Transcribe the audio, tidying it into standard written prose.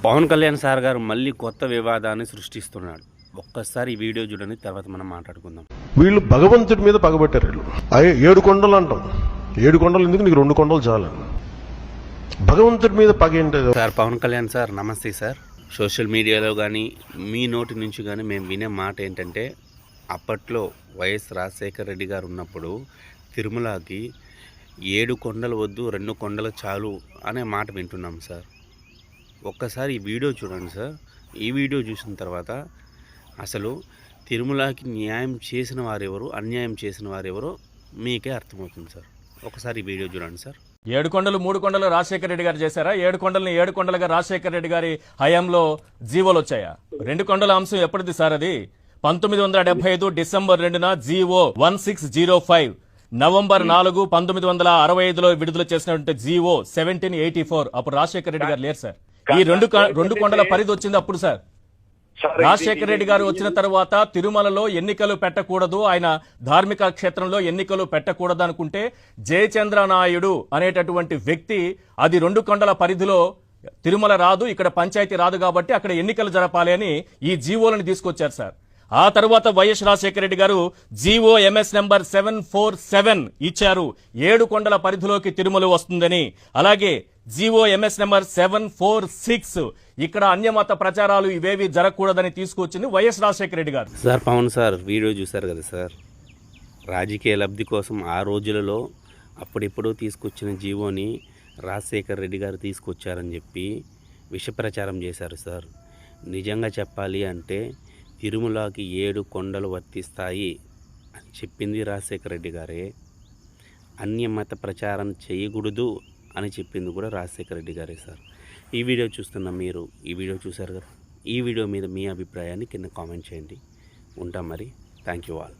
Pawan Kalyan sir గారు మళ్ళీ కొత్త వివాదాన్ని సృష్టిస్తున్నాడు. ఒక్కసారి ఈ వీడియో చూడండి, తర్వాత మనం మాట్లాడుకుందాం. వీళ్ళు భగవంతుడి మీద పగబట్టారు. వీళ్ళు 7 కొండలు అంటాం. 7 కొండలు ఎందుకు, నీకు 2 కొండలు చాలు. భగవంతుడి మీద పగ ఏంటి సార్? పవన్ కళ్యాణ్ సార్ నమస్తే సార్. సోషల్ మీడియాలో కానీ మీ నోటి నుంచి కానీ మేము వినే మాట ఏంటంటే, అప్పట్లో వైఎస్ రాజశేఖర రెడ్డి గారు ఉన్నప్పుడు తిరుమలకి 7 కొండలు వద్దు, 2 కొండలు చాలు అనే మాట వింటున్నాం సార్. ఒక్కసారి ఈ వీడియో చూడండి సార్. ఈ వీడియో చూసిన తర్వాత అసలు తిరుమలకి న్యాయం చేసిన వారెవరు, అన్యాయం చేసిన వారెవరో మీకే అర్థమవుతుంది సార్. ఒకసారి ఈ వీడియో చూడండి సార్. 7 కొండలు 3 కొండలు రాజశేఖర రెడ్డి గారు చేశారా? 7 కొండలని 7 కొండలుగా రాజశేఖర రెడ్డి గారి హయాంలో జీవోలు వచ్చాయా? 2 కొండల అంశం ఎప్పటిది సార్? అది 1975 డిసెంబర్ 2న జీవో 1605, నవంబర్ 4 1965లో విడుదల చేసినటువంటి జీవో 1784. అప్పుడు రాజశేఖర రెడ్డి గారు లేరు సార్. ఈ రెండు కొండల పరిధి వచ్చింది అప్పుడు సార్. రాజశేఖర రెడ్డి గారు వచ్చిన తర్వాత తిరుమలలో ఎన్నికలు పెట్టకూడదు, ఆయన ధార్మిక క్షేత్రంలో ఎన్నికలు పెట్టకూడదు అనుకుంటే జయచంద్ర నాయుడు అనేటటువంటి వ్యక్తి అది 2 కొండల పరిధిలో తిరుమల రాదు, ఇక్కడ పంచాయతీ రాదు కాబట్టి అక్కడ ఎన్నికలు జరపాలి అని ఈ జీవోలను తీసుకొచ్చారు సార్. ఆ తర్వాత వైఎస్ రాజశేఖర రెడ్డి గారు జీవో ఎంఎస్ నెంబర్ 747 ఇచ్చారు, 7 కొండల పరిధిలోకి తిరుమల వస్తుందని. అలాగే జీవో ఎంఎస్ నెంబర్ 746 ఇక్కడ అన్యమత ప్రచారాలు ఇవేవి జరగకూడదని తీసుకొచ్చింది వైఎస్ రాజశేఖర రెడ్డి గారు. సార్ పవన్ సార్ వీడియో చూశారు కదా సార్. రాజకీయ లబ్ధి కోసం ఆ రోజులలో అప్పుడిప్పుడు తీసుకొచ్చిన జీవోని రాజశేఖర రెడ్డి గారు తీసుకొచ్చారని చెప్పి విష ప్రచారం చేశారు సార్. నిజంగా చెప్పాలి అంటే తిరుమలకి 7 కొండలు వర్తిస్తాయి అని చెప్పింది రాజశేఖర రెడ్డి గారే. అన్యమత ప్రచారం చేయకూడదు అని చెప్పింది కూడా రాజశేఖర రెడ్డి గారే సార్. ఈ వీడియో చూస్తున్న మీరు ఈ వీడియో చూశారు కదా, ఈ వీడియో మీద మీ అభిప్రాయాన్ని కింద కామెంట్ చేయండి. ఉంటాం మరి. Thank you all.